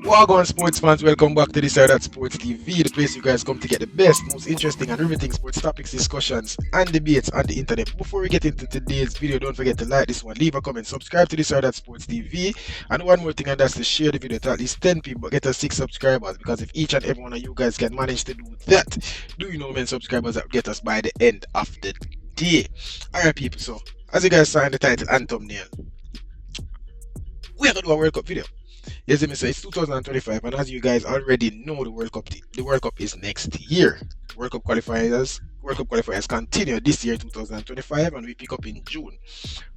Welcome, sports fans. Welcome back to this side at Sports TV, the place you guys come to get the best, most interesting, and riveting sports topics, discussions, and debates on the internet. Before we get into today's video, don't forget to like this one, leave a comment, subscribe to this side at Sports TV, and one more thing, and that's to share the video to at least 10 people, get us 6 subscribers. Because if each and every one of you guys can manage to do that, do you know how many subscribers that get us by the end of the day? Alright, people. So as you guys saw in the title and thumbnail, we're gonna do a World Cup video. Yes, so it's 2025, and as you guys already know, the World Cup is next year. World Cup qualifiers continue this year, 2025, and we pick up in June.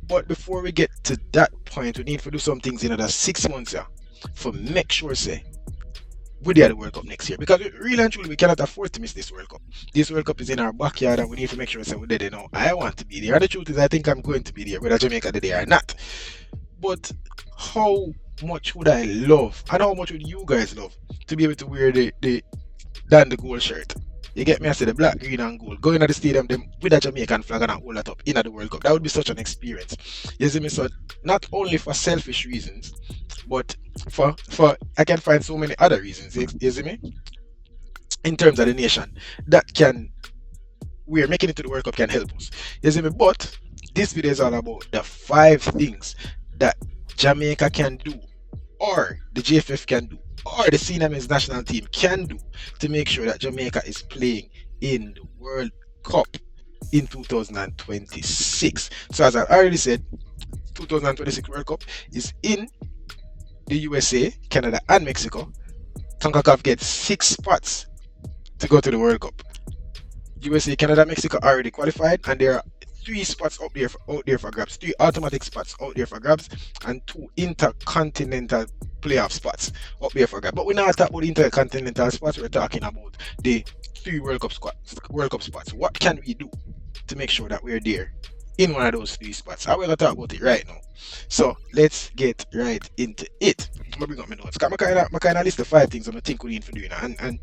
But before we get to that point, we need to do some things in another 6 months here for make sure say we do the World Cup next year, because really and truly we cannot afford to miss this World Cup. This World Cup is in our backyard, and we need to make sure say we're there. I want to be there, and the truth is I think I'm going to be there, whether Jamaica did there or not. But how much would I love, and how much would you guys love, to be able to wear the gold shirt? You get me? I say the black, green, and gold. Going to the stadium them with a Jamaican flag and hold that up in the World Cup. That would be such an experience. You see me? So not only for selfish reasons, but for I can find so many other reasons. You see me? In terms of the nation, that can we're making it to the World Cup can help us. You see me? But this video is all about the 5 things that Jamaica can do, or the JFF can do, or the senior men's national team can do to make sure that Jamaica is playing in the World Cup in 2026. So as I already said, 2026 World Cup is in the USA, Canada, and Mexico. CONCACAF gets 6 spots to go to the World Cup. USA, Canada, Mexico already qualified, and there are 3 spots out there for grabs, 3 automatic spots out there for grabs, and 2 intercontinental playoff spots out there for grabs. But we're not talking about intercontinental spots, we're talking about the 3 World Cup spots. What can we do to make sure that we're there in one of those 3 spots? I'm going to talk about it right now. So let's get right into it. I'm going to bring up my notes. I kind of list the 5 things I think we need to do. And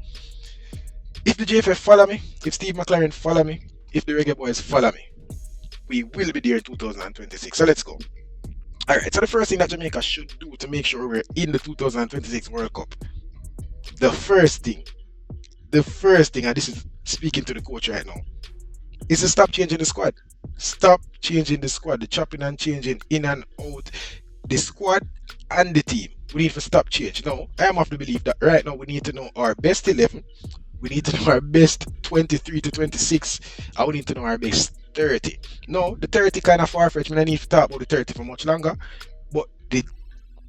if the JFF follow me, if Steve McLaren follow me, if the Reggae Boys follow me, we will be there in 2026. So let's go. Alright, so the first thing that Jamaica should do to make sure we're in the 2026 World Cup, the first thing, and this is speaking to the coach right now, is to stop changing the squad. Stop changing the squad, the chopping and changing in and out the squad and the team. We need to stop change. Now, I am of the belief that right now we need to know our best 11, we need to know our best 23 to 26, and we need to know our best 30. No, the 30 kind of far-fetched. I don't need to talk about the 30 for much longer, but the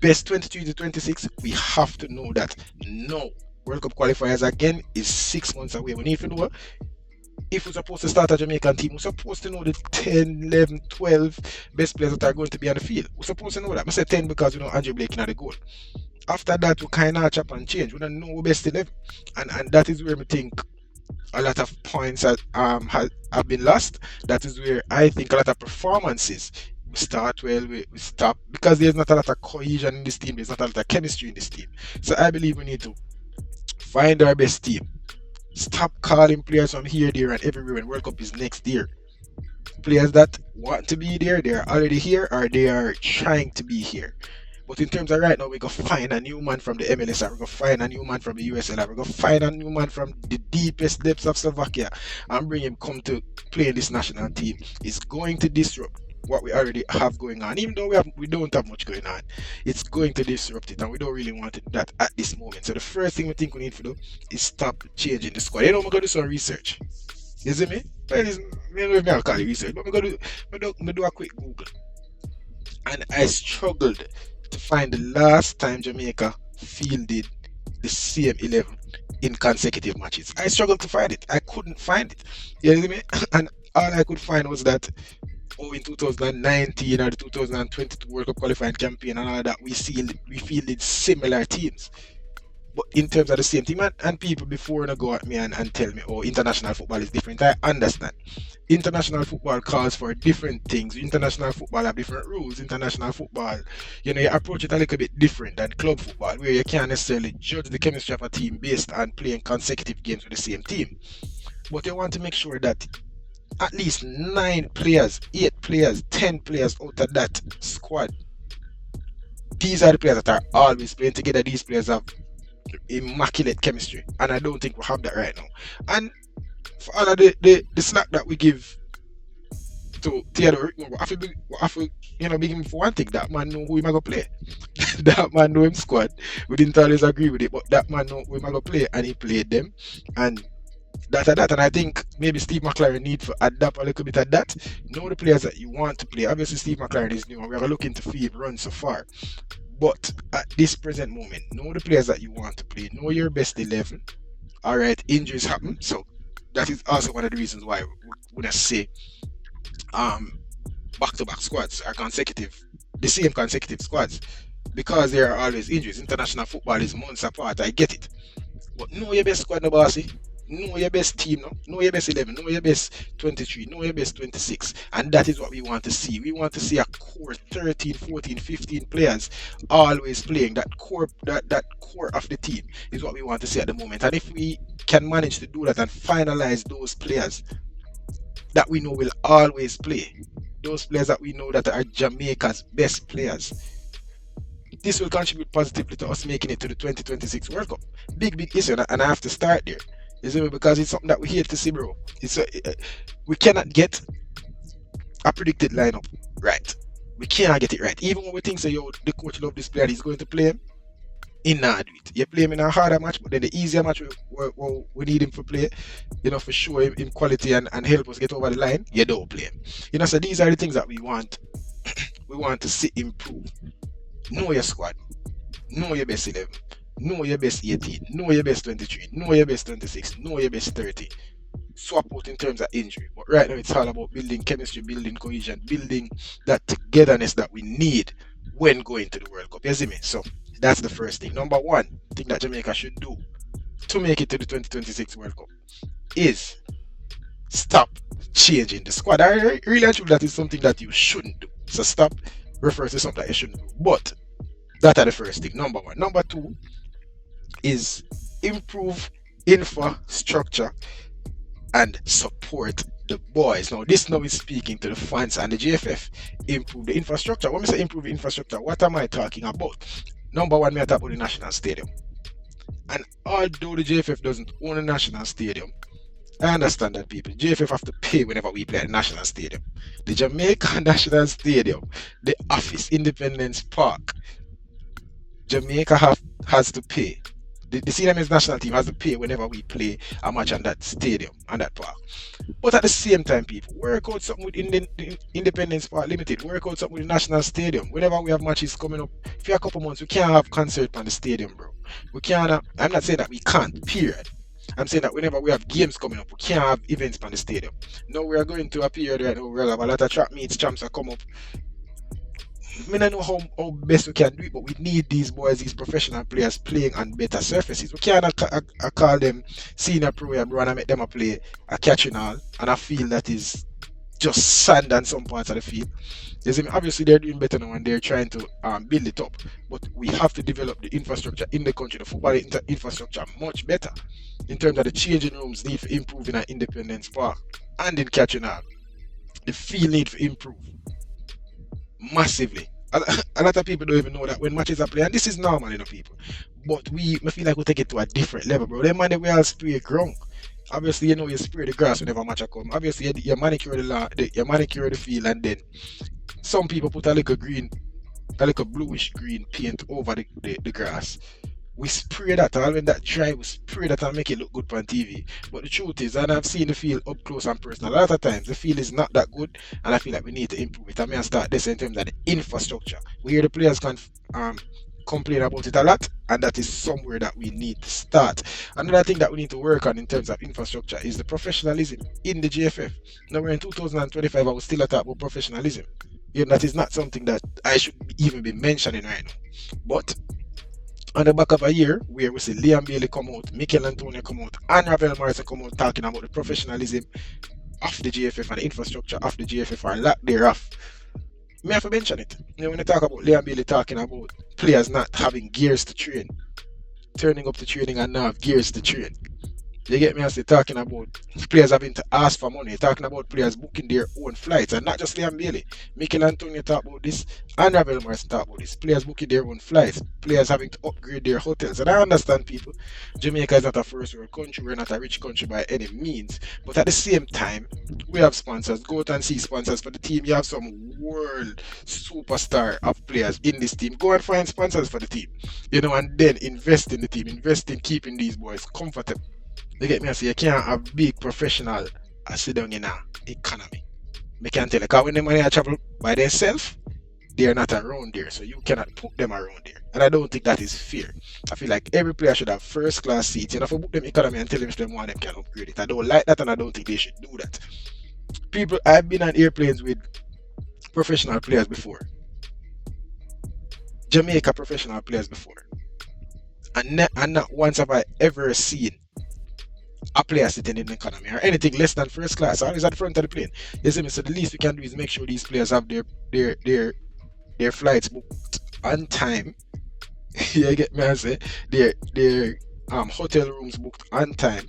best 23 to 26, we have to know that no. World Cup qualifiers again is 6 months away. We need to know if we're supposed to start a Jamaican team, we're supposed to know the 10, 11, 12 best players that are going to be on the field. We're supposed to know that. I say 10 because we know Andrew Blake in the goal. After that, we kind of chop and change. We don't know our best 11. And that is where we think a lot of points have been lost. That is where I think a lot of performances we start well, we stop, because there's not a lot of cohesion in this team, there's not a lot of chemistry in this team. So I believe we need to find our best team. Stop calling players from here, there, and everywhere when World Cup is next year. Players that want to be there, they are already here, or they are trying to be here. But in terms of right now, we're going to find a new man from the MLS, we're going to find a new man from the USL, we're going to find a new man from the deepest depths of Slovakia and bring him come to play in this national team. It's going to disrupt what we already have going on. Even though we don't have much going on, it's going to disrupt it, and we don't really want that at this moment. So the first thing we think we need to do is stop changing the squad. You know, we're going to do some research. You see me? Well, I'll call it research, but we're going to do a quick Google. And I struggled to find the last time Jamaica fielded the same 11 in consecutive matches. I struggled to find it. I couldn't find it. You know what I mean? And all I could find was that in 2019 or the 2022 World Cup qualifying campaign and all that, we fielded similar teams. But in terms of the same team, and people before they go at me and tell me, oh, international football is different, I understand. International football calls for different things. International football have different rules. International football, you approach it a little bit different than club football, where you can't necessarily judge the chemistry of a team based on playing consecutive games with the same team. But you want to make sure that at least 9 players, 8 players, 10 players out of that squad, these are the players that are always playing together. These players have immaculate chemistry, and I don't think we have that right now. And for all of the slack that we give to Theodore, we have to big him for one thing. That man know who he might play. That man know him squad. We didn't always agree with it, but that man know who he might play, and he played them. And that. And I think maybe Steve McLaren need to adapt a little bit of that. Know the players that you want to play. Obviously, Steve McLaren is new, and we're looking to see him run so far. But at this present moment, know the players that you want to play. Know your best 11. All right, injuries happen, so that is also one of the reasons why we would say back-to-back squads are the same consecutive squads, because there are always injuries. International football is months apart. I get it, but know your best squad, no bossy. Know your best team, no? Know your best 11, know your best 23, know your best 26. And that is what we want to see. We want to see a core 13, 14, 15 players always playing. That core of the team is what we want to see at the moment. And if we can manage to do that and finalize those players that we know will always play, those players that we know that are Jamaica's best players, this will contribute positively to us making it to the 2026 World Cup. Big issue, and I have to start there. Is it because it's something that we hate to see, bro? We cannot get a predicted lineup right. We cannot get it right. Even when we think, say, yo, the coach love this player, he's going to play him, he not do it. You play him in a harder match, but then the easier match we need him to play, for sure in quality and help us get over the line, you don't play him. So these are the things that we want. We want to see improve. Know your squad. Know your best 11. Know your best 18. Know your best 23. Know your best 26. Know your best 30. Swap out in terms of injury. But right now it's all about building chemistry, building cohesion, building that togetherness that we need when going to the World Cup. You see me? So that's the first thing. Number one thing that Jamaica should do to make it to the 2026 World Cup is stop changing the squad. I really and truly that is something that you shouldn't do. So stop referring to something that you shouldn't do. But that are the first thing. Number one. Number two is improve infrastructure and support the boys. Now this now is speaking to the fans and the JFF. Improve the infrastructure. When we say improve the infrastructure, what am I talking about? Number one, we are talking about the national stadium. And although the JFF doesn't own a national stadium, I understand that people, JFF have to pay whenever we play at the national stadium. The Jamaica National Stadium, the office, Independence Park, Jamaica has to pay. The CNM's national team has to pay whenever we play a match on that stadium, on that park. But at the same time, people, work out something with Independence Park Limited, work out something with the national stadium. Whenever we have matches coming up, for a couple months, we can't have concert on the stadium, bro. We can't. I'm not saying that we can't, period. I'm saying that whenever we have games coming up, we can't have events on the stadium. Now we are going to a period right now where we have a lot of track meets, champs are come up. I don't know how best we can do it, but we need these boys, these professional players playing on better surfaces. We can't call them senior pro and run and make them play a catching all, and I feel that is just sand on some parts of the field. Obviously, they're doing better now and they're trying to build it up, but we have to develop the infrastructure in the country, the football infrastructure much better in terms of the changing rooms need for improving at Independence Park and in catching all. The field need for improve massively. A lot of people don't even know that when matches are played, and this is normal, people. But I feel like we take it to a different level, bro. Them man, we all spray ground. Obviously, you spray the grass whenever match come. Obviously, you manicure you manicure the field, and then some people put a little bluish green paint over the grass. We spray that, and when that dry, we spray that and make it look good on TV. But the truth is, and I've seen the field up close and personal, a lot of times the field is not that good, and I feel like we need to improve it. I mean, start this in terms of the infrastructure. We hear the players can complain about it a lot, and that is somewhere that we need to start. Another thing that we need to work on in terms of infrastructure is the professionalism in the JFF. Now we're in 2025, I was still talking about professionalism. That is not something that I should even be mentioning right now. But On the back of a year where we see Liam Bailey come out, Mikel Antonio come out, and Ravel Morrison come out talking about the professionalism of the GFF and the infrastructure of the GFF or lack thereof. Me have to mention it. You know, when you talk about Liam Bailey talking about players not having gears to train, turning up to training and not have gears to train. You get me? I say talking about players having to ask for money, talking about players booking their own flights, and not just Liam Bailey. Mikel Antonio talk about this, and Ravel Morrison talk about this. Players booking their own flights, players having to upgrade their hotels. And I understand people. Jamaica is not a first world country, we're not a rich country by any means. But at the same time, we have sponsors. Go out and see sponsors for the team. You have some world superstar of players in this team. Go and find sponsors for the team. You know, and then invest in the team, invest in keeping these boys comfortable. You get me? I say you can't have big professional sit down in a economy. Me can tell you, because when the money travel by themselves, they are not around there, so you cannot put them around there. And I don't think that is fair. I feel like every player should have first class seats. You know, if you book them economy and tell them if they want them can upgrade it. I don't like that, and I don't think they should do that. People, I've been on airplanes with professional players before, Jamaica professional players before, and not once have I ever seen a player sitting in the economy or anything less than first class, always at the front of the plane. You see me? So the least we can do is make sure these players have their flights booked on time. You get me? I say their hotel rooms booked on time.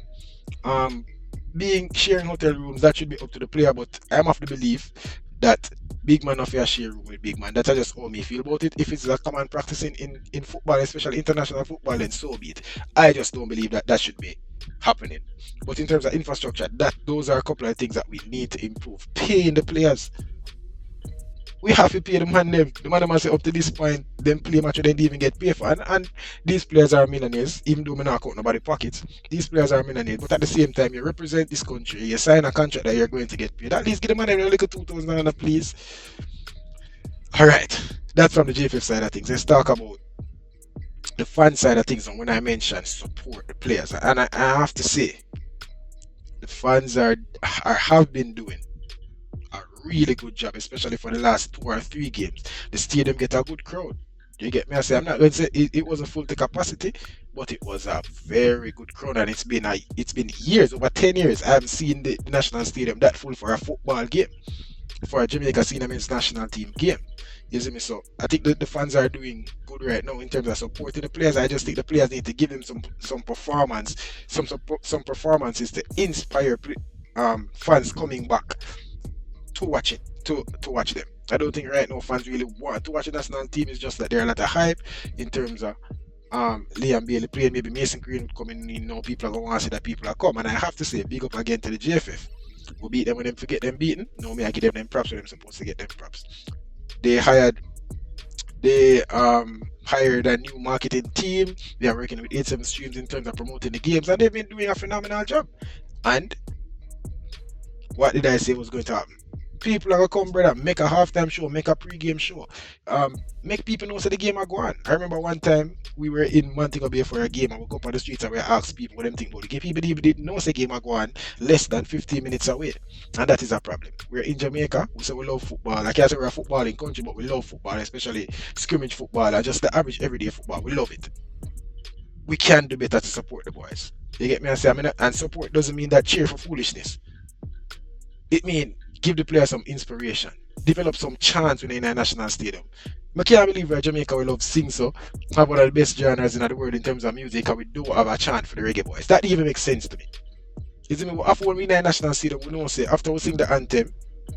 Being sharing hotel rooms, that should be up to the player, but I'm of the belief that big man of your share room with big man. That's just how me feel about it. If it's a common practice in football, especially international football, then so be it. I just don't believe that should be happening. But in terms of infrastructure, those are a couple of things that we need to improve. Paying the players. We have to pay the man them. The man them say up to this point, them play match they didn't even get paid for. And these players are millionaires, even though we not count nobody pockets. These players are millionaires. But at the same time, you represent this country, you sign a contract that you're going to get paid. At least give the man them a little 2,000, please. Alright. That's from the JFF side of things. Let's talk about the fan side of things. And when I mention support the players, and I have to say, the fans have been doing a really good job, especially for the last 2 or 3 games. The stadium get a good crowd. You get me? I say I'm not going to say it wasn't full to capacity, but it was a very good crowd, and it's been years, over 10 years. I haven't seen the national stadium that full for a football game, for a Jamaica senior men's national team game. You see me? So I think that the fans are doing good right now in terms of supporting the players. I just think the players need to give them some performance, some performances to inspire fans coming back to watch it, to watch them. I don't think right now fans really want to watch the national team. It's just that there are a lot of hype in terms of Liam Bailey playing, maybe Mason Greenwood coming in. People are going to want to see that people are come. And I have to say, big up again to the GFF. We beat them when them forget them beaten. No, me I give them props when them supposed to get them props. They hired a new marketing team. They are working with 87 Streams in terms of promoting the games, and they've been doing a phenomenal job. And what did I say was going to happen? People are gonna come, brother, make a halftime show, make a pre-game show, make people know so the game are going. I remember one time we were in Montego Bay for a game, and we go up on the streets and we asked people what them think about the game. People even didn't know the game are going less than 15 minutes away, and that is a problem. We're in Jamaica, we say we love football. I can't say we're a footballing country, but we love football, especially scrimmage football and just the average everyday football. We love it. We can do better to support the boys. You get me? And support doesn't mean that cheer for foolishness. It means give the players some inspiration, develop some chants when they're in a national stadium. I can't believe that Jamaica we love sing so, have one of the best genres in the world in terms of music, and we do have a chant for the reggae boys. That even makes sense to me. You see me? After when we in a national stadium, we know say after we sing the anthem,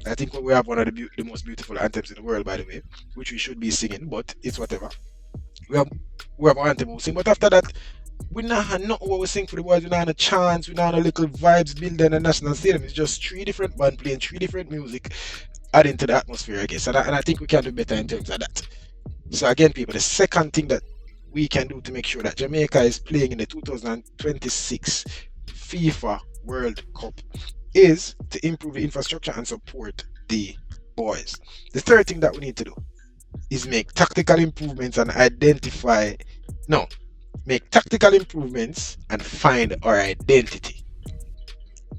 I think we have one of the most beautiful anthems in the world, by the way, which we should be singing, but it's whatever. We have an anthem we sing, but after that, we not have nothing what we sing for the boys. We not have a chance. We not have a little vibes building in the national stadium. It's just 3 different bands playing 3 different music, adding to the atmosphere, I guess. And I think we can do better in terms of that. So again, people, the second thing that we can do to make sure that Jamaica is playing in the 2026 FIFA World Cup is to improve the infrastructure and support the boys. The third thing that we need to do is make tactical improvements and make tactical improvements and find our identity.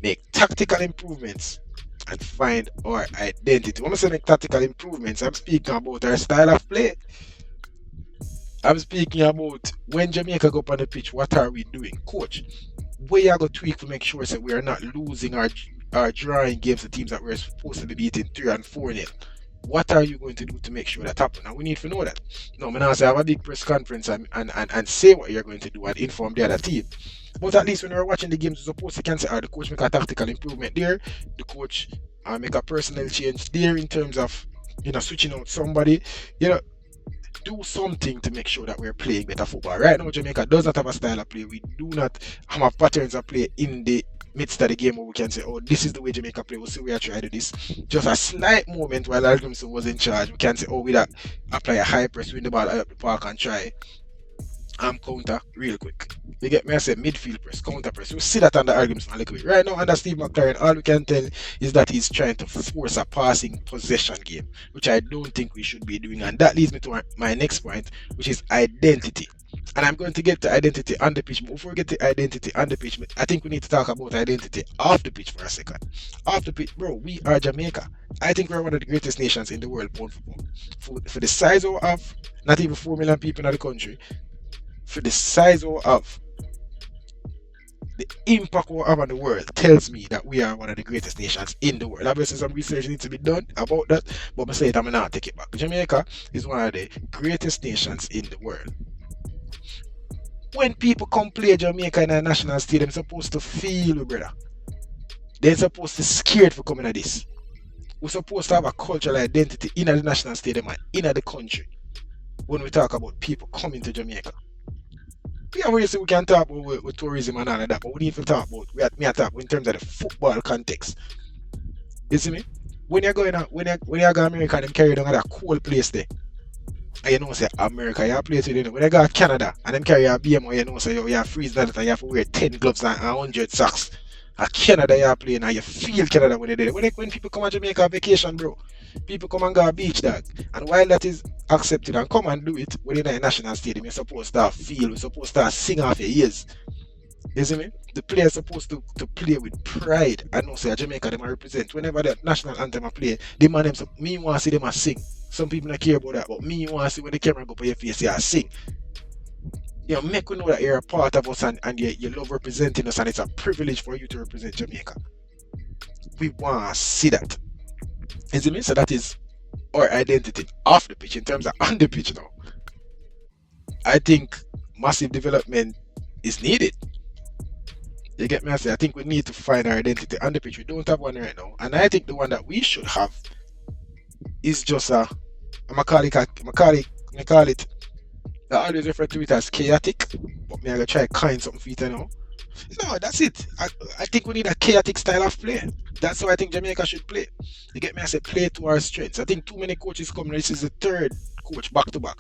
Make tactical improvements and find our identity. When I say make tactical improvements, I'm speaking about our style of play. I'm speaking about when Jamaica go up on the pitch, what are we doing? Coach, we are going to tweak to make sure that we are not losing our drawing games to teams that we're supposed to be beating 3 and 4 nil. What are you going to do to make sure that happens? And we need to know that. No, I'm not say have a big press conference and say what you're going to do and inform the other team. But at least when we're watching the games, we're supposed to can say, the coach make a tactical improvement there, the coach make a personal change there in terms of switching out somebody. You know, do something to make sure that we're playing better football. Right now, Jamaica does not have a style of play. We do not have patterns of play in the midst of the game where we can say, oh, this is the way Jamaica play. We'll see we are trying to do this. Just a slight moment while Algrimson was in charge. We can say, oh, we that apply a high press, win the ball out of the park and try counter real quick. You get me? I said midfield press, counter press. We see that under arguments a little bit. Right now, under Steve McLaren, all we can tell is that he's trying to force a passing possession game, which I don't think we should be doing. And that leads me to my next point, which is identity. And I'm going to get to identity on the pitch. But before we get to identity on the pitch, I think we need to talk about identity off the pitch for a second. Off the pitch, bro, we are Jamaica. I think we're one of the greatest nations in the world playing football. For the size we have, not even 4 million people in the country, for the size we have, the impact we have on the world tells me that we are one of the greatest nations in the world. Obviously, some research needs to be done about that, but I say it, I'm not take it back. Jamaica is one of the greatest nations in the world. When people come play Jamaica in a national stadium, they're supposed to feel, brother. They're supposed to scared for coming at this. We're supposed to have a cultural identity in the national stadium and in the country when we talk about people coming to Jamaica. Yeah, we can talk about with tourism and all of that, but we need to talk about me talk in terms of the football context. You see me? When you're going out, when you go to America, them carry down at a cold place there. And you know say America, you play to when you go to Canada and them carry a BM, you know say you freeze that and you have to wear 10 gloves and 100 socks. At Canada you play and you feel Canada when you're there. When people come to Jamaica on vacation, bro, people come and go to beach, dog. And while that is accepted and come and do it within a national stadium, you're supposed to feel, you're supposed to sing off your ears. You see me? The players supposed to play with pride. I know say Jamaica them represent. Whenever the national anthem I play, the man them me want to see them sing. Some people don't care about that, but me want to see when the camera go up on your face, you sing. You know, make we know that you're a part of us and you love representing us, and it's a privilege for you to represent Jamaica. We want to see that. You see me? So that is our identity off the pitch. In terms of on the pitch now, I think massive development is needed. You get me? I say I think we need to find our identity on the pitch. We don't have one right now, and I think the one that we should have is just I call it. I always refer to it as chaotic, but me I gonna try kind something for it now. No, that's it. I think we need a chaotic style of play. That's how I think Jamaica should play. You get me? I say play to our strengths. I think too many coaches coming. This is the third coach back to back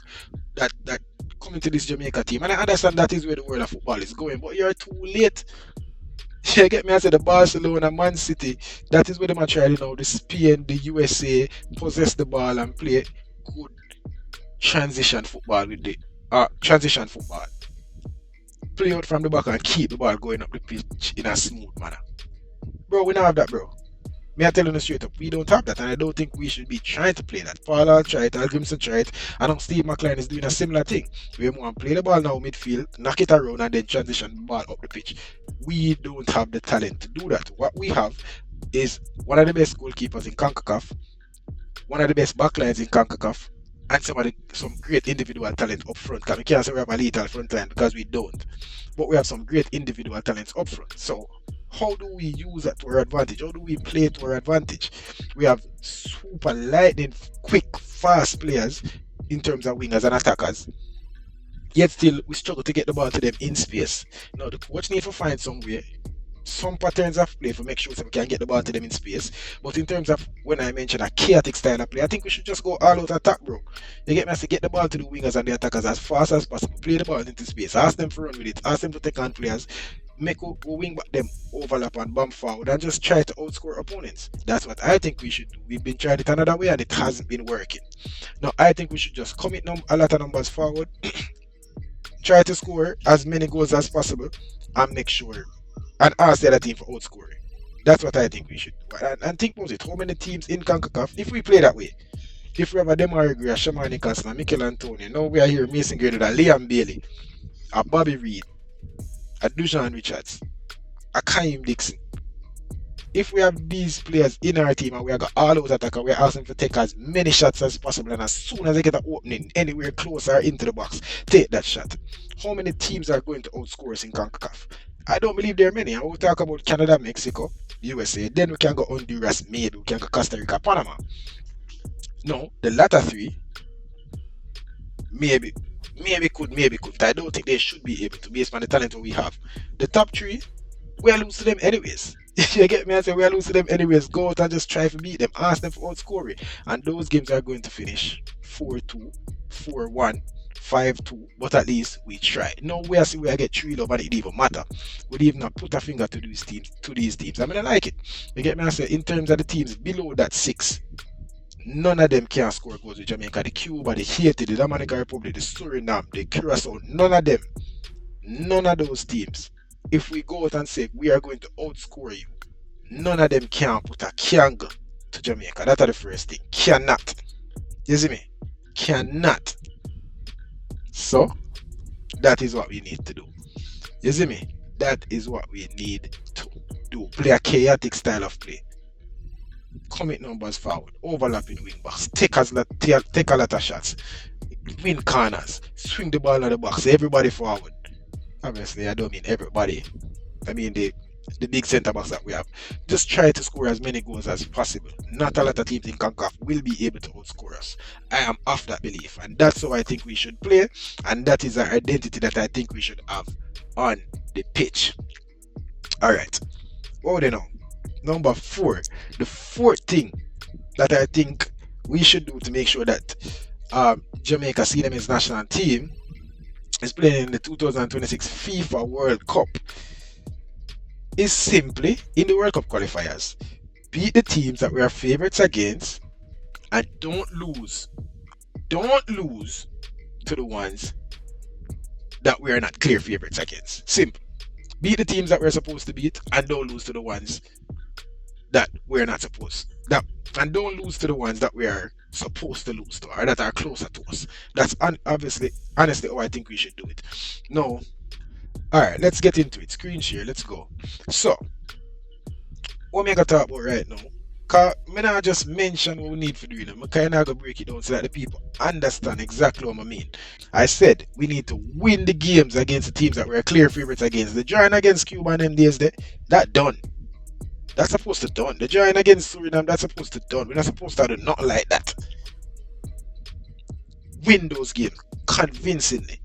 that coming to this Jamaica team, and I understand that is where the world of football is going. But you're too late. You get me? I said the Barcelona, Man City. That is where they are trying now. The Spain, the USA possess the ball and play good transition football with the transition football. Play out from the back and keep the ball going up the pitch in a smooth manner. Bro, we don't have that, bro. Me, I tell you straight up, we don't have that, and I don't think we should be trying to play that. Paul will try it, Al Grimson try it, and now Steve McLaren is doing a similar thing. We want to play the ball now midfield, knock it around, and then transition the ball up the pitch. We don't have the talent to do that. What we have is one of the best goalkeepers in CONCACAF, one of the best backlines in CONCACAF, and some great individual talent up front. Because we can't say we have a lethal front line because we don't. But we have some great individual talents up front. So how do we use that to our advantage? How do we play to our advantage? We have super lightning, quick, fast players in terms of wingers and attackers. Yet still, we struggle to get the ball to them in space. Now, the coach needs to find some patterns of play to make sure that we can get the ball to them in space. But in terms of when I mentioned a chaotic style of play, I think we should just go all out attack, bro. You get me? I say get the ball to the wingers and the attackers as fast as possible. Play the ball into space. Ask them to run with it. Ask them to take on players. Make we wing back them, overlap and bump forward, and just try to outscore opponents. That's what I think we should do. We've been trying it another way and it hasn't been working. Now I think we should just commit a lot of numbers forward, try to score as many goals as possible, and make sure and ask the other team for outscoring. That's what I think we should do. And think about it. How many teams in CONCACAF, if we play that way, If we have a Demar Gray, a Shamar Nicholson, a Mikel Antonio, now we are here Mason Greenwood, a Liam Bailey, a Bobby Reed, a Dujan Richards, a Kaim Dixon. If we have these players in our team and we have got all those attackers, we're asking to take as many shots as possible, and as soon as they get an opening anywhere closer into the box, take that shot. How many teams are going to outscore us in CONCACAF? I don't believe there are many. I will talk about Canada, Mexico, USA. Then we can go Honduras, maybe we can go Costa Rica, Panama. No, the latter three, maybe, maybe could. I don't think they should be able to based on the talent we have. The top three, we'll lose to them anyways. You get me? I say we'll lose to them anyways. Go out and just try to beat them. Ask them for outscoring. And those games are going to finish 4-2, 4-1, 5-2. But at least we try. No way I see where I get 3 love and it even matter. We'd even not put a finger to these teams. I mean I like it. You get me? I say in terms of the teams below that 6, none of them can score goals with Jamaica. The Cuba, the Haiti, the Dominican Republic, the Suriname, the Curacao, none of them. None of those teams. If we go out and say we are going to outscore you, none of them can put a candle to Jamaica. That's the first thing. Cannot. You see me? Cannot. So, that is what we need to do. You see me? That is what we need to do. Play a chaotic style of play. Commit numbers forward. Overlapping wing backs. Take a lot of shots. Win corners. Swing the ball in the box. Everybody forward. Obviously, I don't mean everybody. I mean the big centre backs that we have. Just try to score as many goals as possible. Not a lot of teams in CONCACAF will be able to outscore us. I am of that belief, and that's how I think we should play, and that is our identity that I think we should have on the pitch. Alright. What do now? Number 4. The fourth thing that I think we should do to make sure that Jamaica see them as national team is playing in the 2026 FIFA World Cup is simply in the World Cup qualifiers. Beat the teams that we are favorites against and don't lose. Don't lose to the ones that we are not clear favorites against. Simple. Beat the teams that we're supposed to beat and don't lose to the ones that we're not supposed that and don't lose to the ones that we are supposed to lose to or that are closer to us. That's honestly how I think we should do it. No. Alright, let's get into it. Screen share, let's go. So, what I'm going to talk about right now, because I not just mention what we need for doing it, I kind of going to break it down so that the people understand exactly what I mean. I said we need to win the games against the teams that we're clear favorites against. The drawing against Cuba and them days, that done. That's supposed to done. The drawing against Suriname, that's supposed to done. We're not supposed to do nothing like that. Win those games convincingly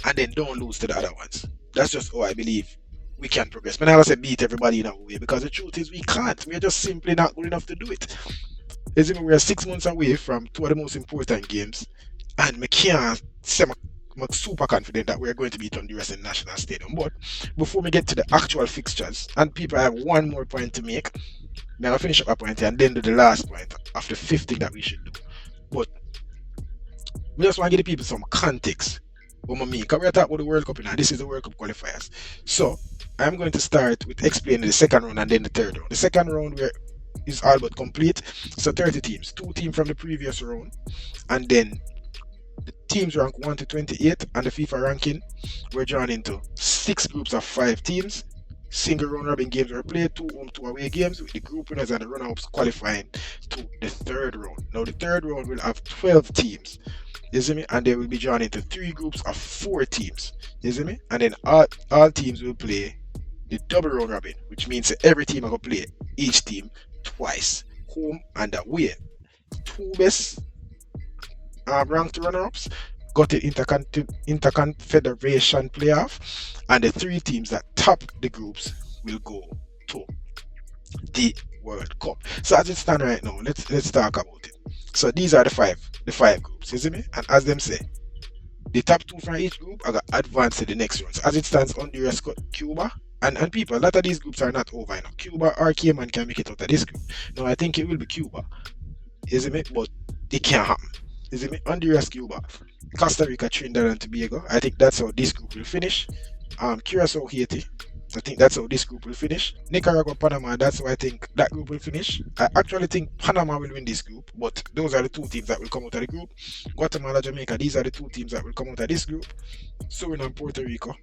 and then don't lose to the other ones. That's just how I believe we can progress. But I never say beat everybody in our way because the truth is we can't. We're just simply not good enough to do it. As if we are 6 months away from 2 of the most important games, and I can't say I'm super confident that we're going to beat Honduras in National Stadium. But before we get to the actual fixtures, and people have one more point to make, I'm going to finish up a point here and then do the last point of the 5th thing that we should do. But we just want to give the people some context. Because we're talking about the World Cup now. This is the World Cup qualifiers. So I'm going to start with explaining the second round and then the third round. The second round is all but complete. So 30 teams, 2 teams from the previous round, and then the teams rank 1 to 28 and the FIFA ranking were drawn into 6 groups of 5 teams. Single round robin games were played, 2 home, 2 away games, with the group winners and the runner-ups qualifying to the third round. Now the third round will have 12 teams. You see me? And they will be drawn into 3 groups of 4 teams. You see me? And then all teams will play the double round robin, which means that every team will play each team twice, home and away. 2 best ranked runner-ups got the Interconfederation playoff, and the 3 teams that top the groups will go to the World Cup. So as it stands right now, let's talk about it. So these are the five groups, you see me? And as them say, the top 2 from each group are going to advance to the next round. So as it stands, Honduras, Cuba, and people, a lot of these groups are not over now. Cuba or Cayman can make it out of this group. Now I think it will be Cuba, you see me? But it can't happen. You see me? Honduras, Cuba, Costa Rica, Trinidad and Tobago. I think that's how this group will finish. Curacao, Haiti, I think that's how this group will finish. Nicaragua, Panama, that's how I think that group will finish. I actually think Panama will win this group, but those are the two teams that will come out of the group. Guatemala, Jamaica, these are the two teams that will come out of this group. Suriname, Puerto Rico.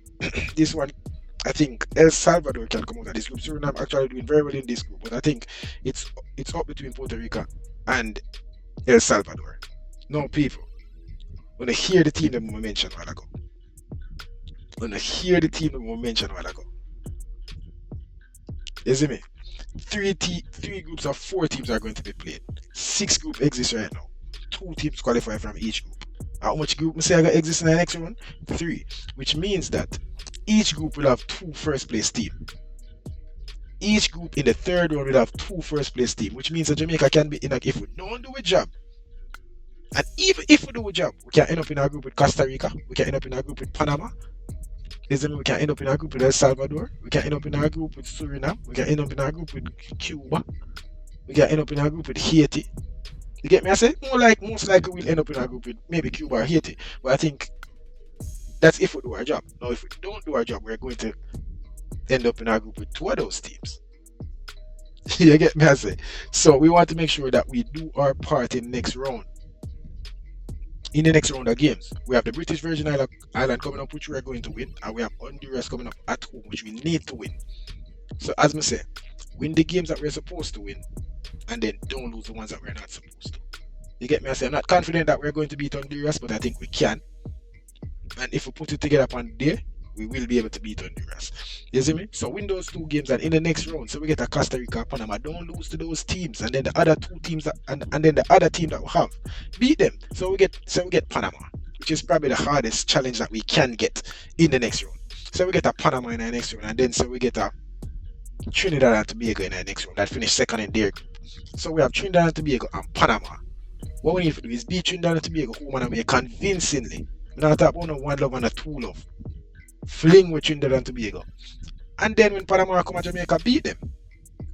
This one, I think El Salvador can come out of this group. Suriname actually doing very well in this group, but I think it's up between Puerto Rico and El Salvador. No, people, when I hear the team that we mentioned a while ago, when I hear the team that we mentioned a while ago, you see me? Three groups of four teams are going to be played. Six group exists right now. Two teams qualify from each group. How much group we say I got exist in the next one? Three. Which means that each group will have two first place teams. Each group in the third round will have two first place teams, which means that Jamaica can be in a, if we don't do a job. And even if we do a job, we can end up in a group with Costa Rica, we can end up in a group with Panama, we can end up in a group with El Salvador, we can end up in a group with Suriname, we can end up in a group with Cuba, we can end up in a group with Haiti. You get me? I say most likely we'll end up in a group with maybe Cuba or Haiti. But I think that's if we do our job. Now if we don't do our job, we're going to end up in a group with two of those teams. You get me? I say. So we want to make sure that we do our part in the next round. In the next round of games, we have the British Virgin Island coming up, which we are going to win, and we have Honduras coming up at home, which we need to win. So as I say, win the games that we're supposed to win, and then don't lose the ones that we're not supposed to. You get me? I say I'm not confident that we're going to beat Honduras, but I think we can. And if we put it together upon there, we will be able to beat Honduras. You see me? So win those two games, and in the next round, so we get a Costa Rica, Panama. Don't lose to those teams, and then the other two teams and then the other team that we have, beat them. So we get Panama, which is probably the hardest challenge that we can get in the next round. So we get a Panama in the next round, and then so we get a Trinidad and Tobago in the next round that finished second in their group. So we have Trinidad and Tobago and Panama. What we need to do is beat Trinidad and Tobago home and away convincingly. We're not talking about one love and a two love. Fling with Trinidad and Tobago. And then when Panama come to Jamaica, beat them.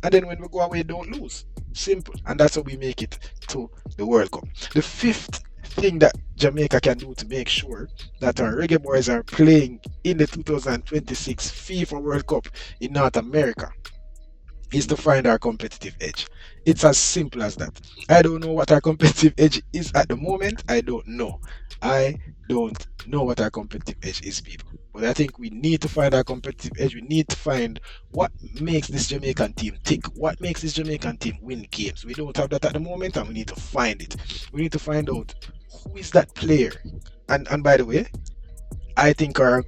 And then when we go away, don't lose. Simple. And that's how we make it to the World Cup. The fifth thing that Jamaica can do to make sure that our reggae boys are playing in the 2026 FIFA World Cup in North America is to find our competitive edge. It's as simple as that. I don't know what our competitive edge is at the moment. I don't know what our competitive edge is, people. But I think we need to find our competitive edge. We need to find what makes this Jamaican team tick. What makes this Jamaican team win games. We don't have that at the moment, and we need to find it. We need to find out who is that player. And by the way, I think our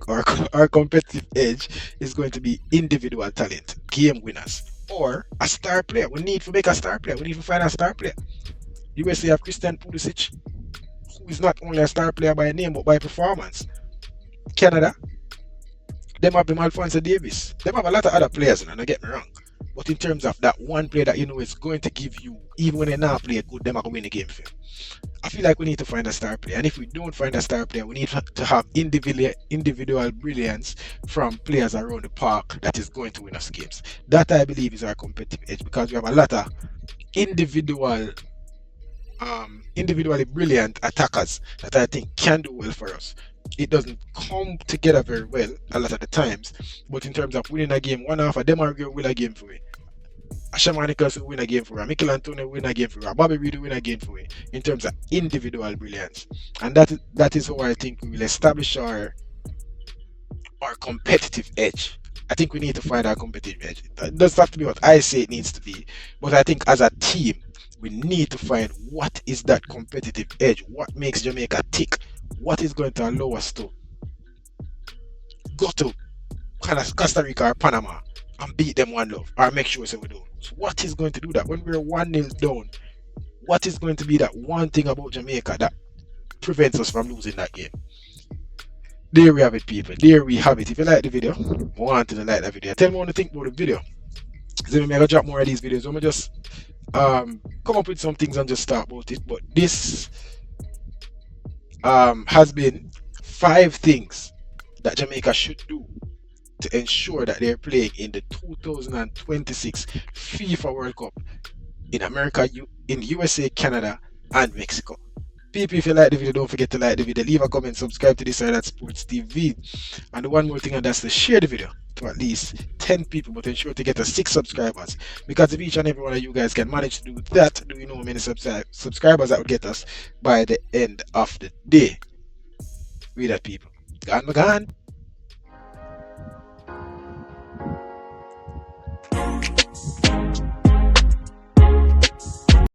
competitive edge is going to be individual talent, game winners, or a star player. We need to make a star player. We need to find a star player. USA have Christian Pulisic, who is not only a star player by name but by performance. Canada, them have them Alphonso Davis. Them have a lot of other players, and don't get me wrong. But in terms of that one player that you know is going to give you, even when they not play good, them are going to win the game for you. I feel like we need to find a star player, and if we don't find a star player, we need to have individual brilliance from players around the park that is going to win us games. That I believe is our competitive edge, because we have a lot of individually brilliant attackers that I think can do well for us. It doesn't come together very well a lot of the times, but in terms of winning a game, one half of them are going to win a game for me. Shaman Nicholas will win a game for her. Mikel Antonio will win a game for her. Bobby Reed will win a game for me in terms of individual brilliance. And that is how I think we will establish our competitive edge. I think we need to find our competitive edge. It doesn't have to be what I say it needs to be, but I think as a team, we need to find what is that competitive edge. What makes Jamaica tick? What is going to allow us to go to Costa Rica or Panama and beat them 1-0, or make sure so we do. So what is going to do that when we're 1-0 down? What is going to be that one thing about Jamaica that prevents us from losing that game? There we have it, people. There we have it. If you like the video, I want you to like that video. Tell me what you think about the video. So I'm gonna drop more of these videos. I'm gonna just come up with some things and just talk about it. But this has been 5 things that Jamaica should do to ensure that they're playing in the 2026 FIFA World Cup in America, in USA, Canada, and Mexico. People, if you like the video, don't forget to like the video, leave a comment, subscribe to this side at Sports TV, and the one more thing, and that's to share the video to at least 10 people, but ensure to get us 6 subscribers. Because if each and every one of you guys can manage to do that, do you know how many subscribers that would get us by the end of the day? We that people. Gone, gone.